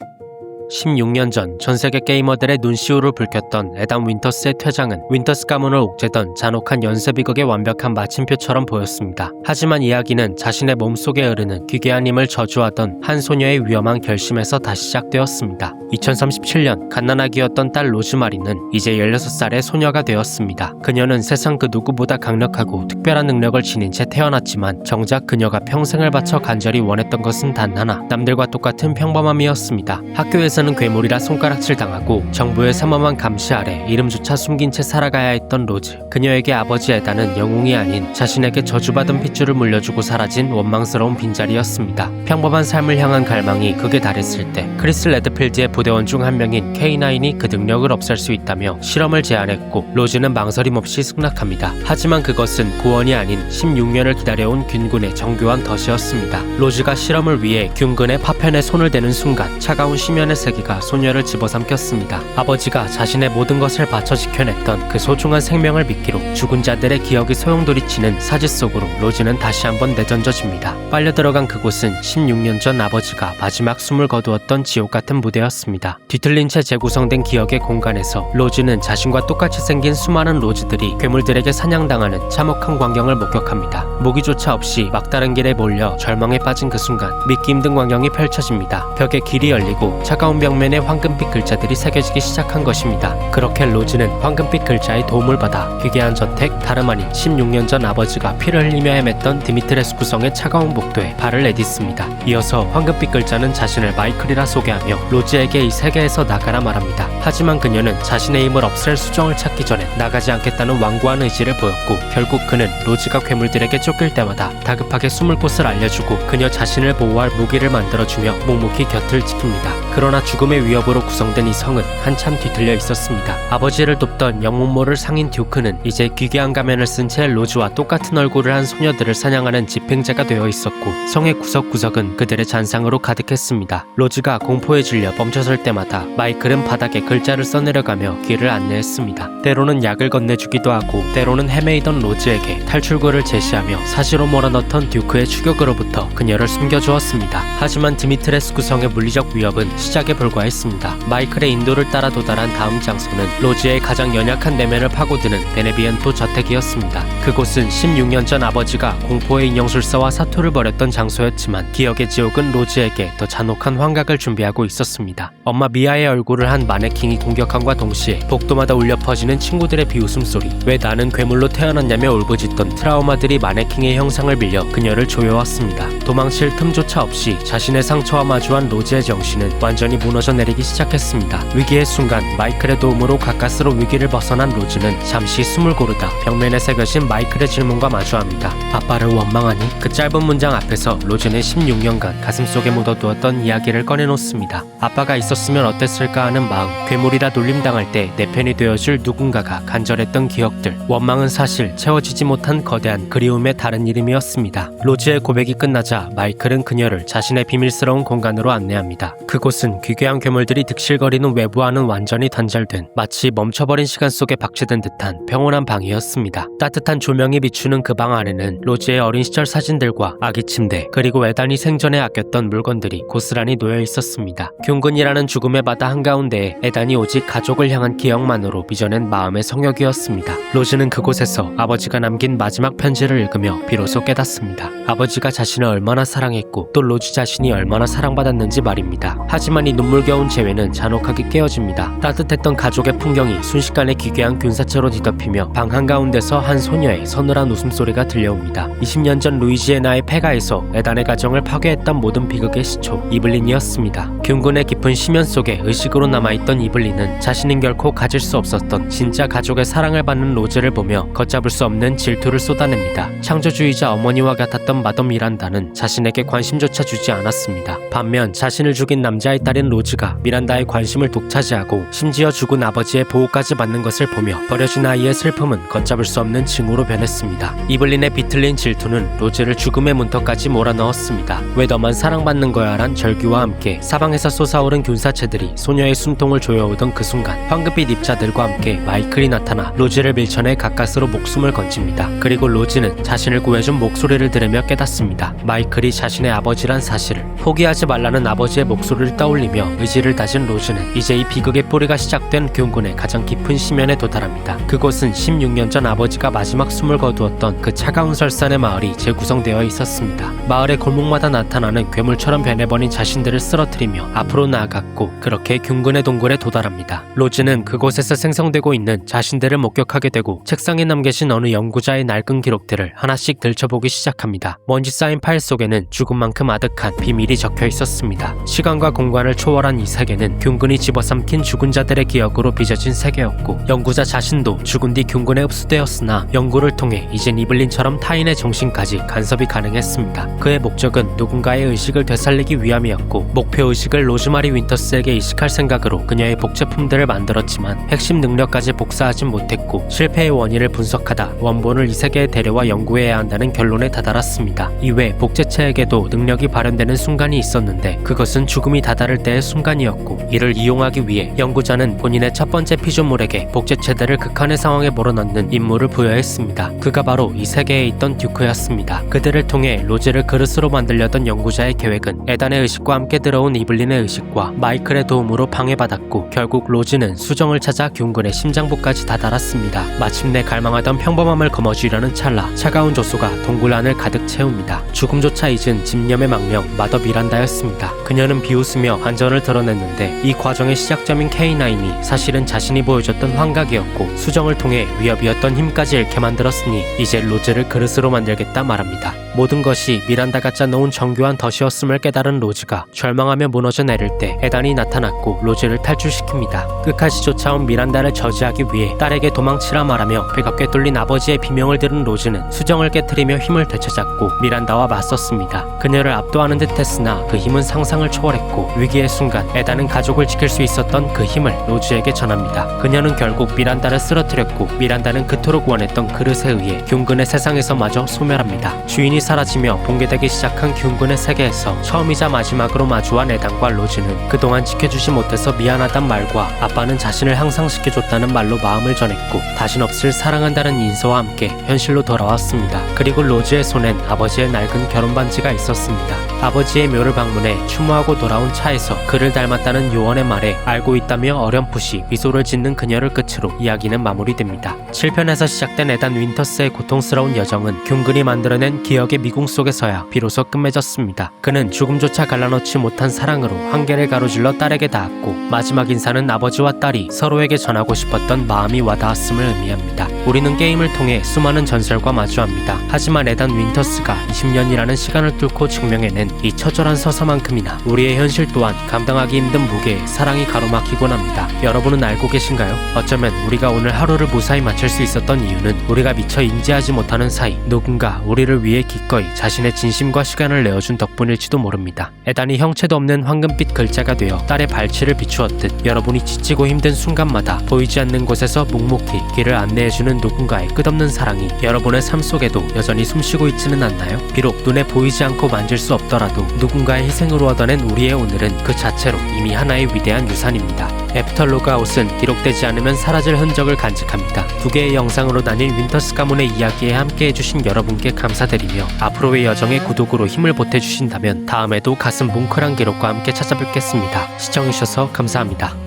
16년 전 전세계 게이머들의 눈시울을 붉혔던 애담 윈터스의 퇴장은 윈터스 가문을 옥죄던 잔혹한 연쇄비극의 완벽한 마침표처럼 보였습니다. 하지만 이야기는 자신의 몸속에 흐르는 기괴한 힘을 저주하던 한 소녀의 위험한 결심에서 다시 시작되었습니다. 2037년 갓난아기였던 딸 로즈마리는 이제 16살의 소녀가 되었습니다. 그녀는 세상 그 누구보다 강력하고 특별한 능력을 지닌 채 태어났지만 정작 그녀가 평생을 바쳐 간절히 원했던 것은 단 하나, 남들과 똑같은 평범함이었습니다. 학교에서는 괴물이라 손가락질 당하고 정부의 삼엄한 감시 아래 이름조차 숨긴 채 살아가야 했던 로즈. 그녀에게 아버지 에단은 영웅이 아닌 자신에게 저주받은 핏줄을 물려주고 사라진 원망스러운 빈자리였습니다. 평범한 삶을 향한 갈망이 극에 달했을 때 크리스 레드필드의 부대원 중 한 명인 K9이 그 능력을 없앨 수 있다며 실험을 제안했고 로즈는 망설임 없이 승낙합니다. 하지만 그것은 구원이 아닌 16년을 기다려온 균군의 정교한 덫이었습니다. 로즈가 실험을 위해 균군의 파편에 손을 대는 순간 차가운 심연의 세기가 소녀를 집어삼켰습니다. 아버지가 자신의 모든 것을 바쳐 지켜냈던 그 소중한 생명을 미끼로 죽은 자들의 기억이 소용돌이치는 사지 속으로 로즈는 다시 한번 내던져집니다. 빨려 들어간 그곳은 16년 전 아버지가 마지막 숨을 거두었던 지옥 같은 무대였습니다. 뒤틀린 채 재구성된 기억의 공간에서 로즈는 자신과 똑같이 생긴 수많은 로즈들이 괴물들에게 사냥당하는 참혹한 광경을 목격합니다. 모기조차 없이 막다른 길에 몰려 절망에 빠진 그 순간 믿기 힘든 광경이 펼쳐집니다. 벽에 길이 열리고 차가운 벽면에 황금빛 글자들이 새겨지기 시작한 것입니다. 그렇게 로즈는 황금빛 글자의 도움을 받아 기괴한 저택 다름 아닌 16년 전 아버지가 피를 흘리며 헤맸던 디미트레스쿠 성의 차가운 복도에 발을 내딛습니다. 이어서 황금빛 글자는 자신을 마이클이라 소개하며 로즈에게 이 세계에서 나가라 말합니다. 하지만 그녀는 자신의 힘을 없앨 수정을 찾기 전에 나가지 않겠다는 완고한 의지를 보였고 결국 그는 로즈가 괴물들에게 쫓길 때마다 다급하게 숨을 곳을 알려주고 그녀 자신을 보호할 무기를 만들어주며 묵묵히 곁을 지킵니다. 그러나 죽음의 위협으로 구성된 이 성은 한참 뒤틀려 있었습니다. 아버지를 돕던 영문 모를 상인 듀크는 이제 기괴한 가면을 쓴 채 로즈와 똑같은 얼굴을 한 소녀들을 사냥하는 집행자가 되어 있었고 성의 구석구석은 그들의 잔상으로 가득했습니다. 로즈가 공포에 질려 멈춰설 때마다 마이클은 바닥에 글자를 써내려가며 길을 안내했습니다. 때로는 약을 건네주기도 하고 때로는 헤매이던 로즈에게 탈출구를 제시하며 사지로 몰아넣던 듀크의 추격으로부터 그녀를 숨겨주었습니다. 하지만 디미트레스쿠 성의 물리적 위협은 시작에 불과했습니다. 마이클의 인도를 따라 도달한 다음 장소는 로즈의 가장 연약한 내면을 파고드는 베네비언토 저택이었습니다. 그곳은 16년 전 아버지가 공포의 인형술사와 사투를 벌였던 장소였지만 기억의 지옥은 로즈에게 더 잔혹한 환각을 준비하고 있었습니다. 엄마 미아의 얼굴을 한 마네킹이 공격함과 동시에 복도마다 울려 퍼지는 친구들의 비웃음소리, 왜 나는 괴물로 태어났냐며 울부짖던 트라우마들이 마네킹의 형상을 빌려 그녀를 조여왔습니다. 도망칠 틈조차 없이 자신의 상처와 마주한 로즈의 정신은 완전히 무너져 내리기 시작했습니다. 위기의 순간 마이클의 도움으로 가까스로 위기를 벗어난 로즈는 잠시 숨을 고르다 벽면에 새겨진 마이클의 질문과 마주합니다. 아빠를 원망하니? 그 짧은 문장 앞에서 로즈는 16년간 가슴속에 묻어두었던 이야기를 꺼내놓습니다. 아빠가 있었으면 어땠을까 하는 마음, 괴물이라 놀림당할 때 내 편이 되어줄 누군가가 간절했던 기억들, 원망은 사실 채워지지 못한 거대한 그리움의 다른 이름이었습니다. 로즈의 고백이 끝나자 마이클은 그녀를 자신의 비밀스러운 공간으로 안내합니다. 그곳은 기괴한 괴물들이 득실거리는 외부와는 완전히 단절된 마치 멈춰버린 시간 속에 박제된 듯한 평온한 방이었습니다. 따뜻한 조명이 비추는 그 방 안에는 로즈의 어린 시절 사진들과 아기 침대 그리고 에단이 생전에 아꼈던 물건들이 고스란히 놓여 있었습니다. 균근이라는 죽음의 바다 한가운데에 에단이 오직 가족을 향한 기억만으로 빚어낸 마음의 성역이었습니다. 로즈는 그곳에서 아버지가 남긴 마지막 편지를 읽으며 비로소 깨닫습니다. 아버지가 자신을 얼마나 사랑했고 또 로즈 자신이 얼마나 사랑받았는지 말입니다. 하지만 이 눈물겨운 재회는 잔혹하게 깨어집니다. 따뜻했던 가족의 풍경이 순식간에 기괴한 균사체로 뒤덮이며 방 한가운데서 한 소녀의 서늘한 웃음소리가 들려옵니다. 20년 전 루이지애나의 폐가에서 에단의 가정을 파괴했던 모든 비극의 시초, 이블린이었습니다. 균군의 깊은 심연 속에 의식으로 남아있던 이블린은 자신은 결코 가질 수 없었던 진짜 가족의 사랑을 받는 로즈를 보며 걷잡을 수 없는 질투를 쏟아냅니다. 창조주의자 어머니와 같았던 마덤 미란다는 자신에게 관심조차 주지 않았습니다. 반면 자신을 죽인 남자의 딸인 로즈가 미란다의 관심을 독차지하고 심지어 죽은 아버지의 보호까지 받는 것을 보며 버려진 아이의 슬픔은 걷잡을 수 없는 징후로 변했습니다. 이블린의 비틀린 질투는 로즈를 죽음의 문턱까지 몰아넣었습니다. 왜 너만 사랑받는 거야 란 절규와 함께 사방에 세상에서 솟아오른 균사체들이 소녀의 숨통을 조여오던 그 순간 황금빛 입자들과 함께 마이클이 나타나 로지를 밀쳐내 가까스로 목숨을 건집니다. 그리고 로지는 자신을 구해준 목소리를 들으며 깨닫습니다. 마이클이 자신의 아버지란 사실을. 포기하지 말라는 아버지의 목소리를 떠올리며 의지를 다진 로즈는 이제 이 비극의 뿌리가 시작된 균군의 가장 깊은 심연에 도달합니다. 그곳은 16년 전 아버지가 마지막 숨을 거두었던 그 차가운 설산의 마을이 재구성되어 있었습니다. 마을의 골목마다 나타나는 괴물처럼 변해버린 자신들을 쓰러뜨리며 앞으로 나아갔고 그렇게 균군의 동굴에 도달합니다. 로즈는 그곳에서 생성되고 있는 자신들을 목격하게 되고 책상에 남겨진 어느 연구자의 낡은 기록들을 하나씩 들춰보기 시작합니다. 먼지 쌓인 파일 속에는 죽은 만큼 아득한 비밀이 적혀 있었습니다. 시간과 공간을 초월한 이 세계는 균군이 집어삼킨 죽은 자들의 기억으로 빚어진 세계였고 연구자 자신도 죽은 뒤 균군에 흡수되었으나 연구를 통해 이젠 이블린처럼 타인의 정신까지 간섭이 가능했습니다. 그의 목적은 누군가의 의식을 되살리기 위함이었고 목표의식을 로즈마리 윈터스에게 이식할 생각으로 그녀의 복제품들을 만들었지만 핵심 능력까지 복사하진 못했고 실패의 원인을 분석하다 원본을 이 세계에 데려와 연구해야 한다는 결론에 다다랐습니다. 이외 복제체에게도 능력이 발현되는 순간이 있었는데 그것은 죽음이 다다를 때의 순간이었고 이를 이용하기 위해 연구자는 본인의 첫 번째 피조물에게 복제체들을 극한의 상황에 몰아넣는 임무를 부여했습니다. 그가 바로 이 세계에 있던 듀크였습니다. 그들을 통해 로즈를 그릇으로 만들려던 연구자의 계획은 에단의 의식과 함께 들어온 이블린의 의식과 마이클의 도움으로 방해받았고 결국 로즈는 수정을 찾아 균군의 심장부까지 다다랐습니다. 마침내 갈망하던 평범함을 거머쥐려는 찰나 차가운 조소가 동굴 안을 가득 채웁니다. 죽음조차 잊은 집념의 망령 마더 미란다였습니다. 그녀는 비웃으며 안전을 드러냈는데 이 과정의 시작점인 K9이 사실은 자신이 보여줬던 환각이었고 수정을 통해 위협이었던 힘까지 잃게 만들었으니 이제 로즈를 그릇으로 만들겠다 말합니다. 모든 것이 미란다가 짜놓은 정교한 덫이었음을 깨달은 로즈가 절망하며 무너져 내릴 때 에단이 나타났고 로즈를 탈출시킵니다. 끝까지 쫓아온 미란다를 저지하기 위해 딸에게 도망치라 말하며 배갑게 뚫린 아버지의 비명을 들은 로즈는 수정을 깨트리며 힘을 되찾았고 미란다와 맞섰습니다. 그녀를 압도하는 듯 했으나 그 힘은 상상을 초월했고 위기의 순간 에단은 가족을 지킬 수 있었던 그 힘을 로즈에게 전합니다. 그녀는 결국 미란다를 쓰러뜨렸고 미란다는 그토록 원했던 그릇에 의해 균군의 세상에서마저 소멸합니다. 주인이 사라지며 붕괴되기 시작한 균군의 세계에서 처음이자 마지막으로 마주한 에단과 로즈는 그동안 지켜주지 못해서 미안하단 말과 아빠는 자신을 향상시켜줬다는 말로 마음을 전했고 다신 없을 사랑한다는 인사와 함께 현실로 돌아왔습니다. 그리고 로즈의 손엔 아버지의 낡은 결혼 반지가 있었습니다. 아버지의 묘를 방문해 추모하고 돌아온 차에서 그를 닮았다는 요원의 말에 알고 있다며 어렴풋이 미소를 짓는 그녀를 끝으로 이야기는 마무리됩니다. 7편에서 시작된 에단 윈터스의 고통스러운 여정은 균군이 만들어낸 기억의 미궁 속에서야 비로소 끝맺었습니다. 그는 죽음조차 갈라놓지 못한 사랑으로 한계를 가로질러 딸에게 닿았고 마지막 인사는 아버지와 딸이 서로에게 전하고 싶었던 마음이 와닿았음을 의미합니다. 우리는 게임을 통해 수많은 전설과 마주합니다. 하지만 에단 윈터스가 20년이라는 시간을 뚫고 증명해낸 이 처절한 서사만큼이나 우리의 현실 또한 감당하기 힘든 무게에 사랑이 가로막히곤 합니다. 여러분은 알고 계신가요? 어쩌면 우리가 오늘 하루를 무사히 마칠 수 있었던 이유는 우리가 미처 인지하지 못하는 사이 누군가 우리를 위해 기꺼이 자신의 진심과 시간을 내어준 덕분일지도 모릅니다. 에단이 형체도 없는 황금빛 글자가 되어 딸의 발치를 비추었듯 여러분이 지치고 힘든 순간마다 보이지 않는 곳에서 묵묵히 길을 안내해주는 누군가의 끝없는 사랑이 여러분의 삶 속에도 여전히 숨쉬고 있지는 않나요? 비록 눈에 보이지 않고 만질 수 없더라도 누군가의 희생으로 얻어낸 우리의 오늘은 그 자체로 이미 하나의 위대한 유산입니다. 애프터로그 아웃은 기록되지 않으면 사라질 흔적을 간직합니다. 두 개의 영상으로 나뉜 윈터스 가문의 이야기에 함께 해주신 여러분께 감사드리며 앞으로의 여정에 구독으로 힘을 보태주신다면 다음에도 가슴 뭉클한 기록과 함께 찾아뵙겠습니다. 시청해주셔서 감사합니다.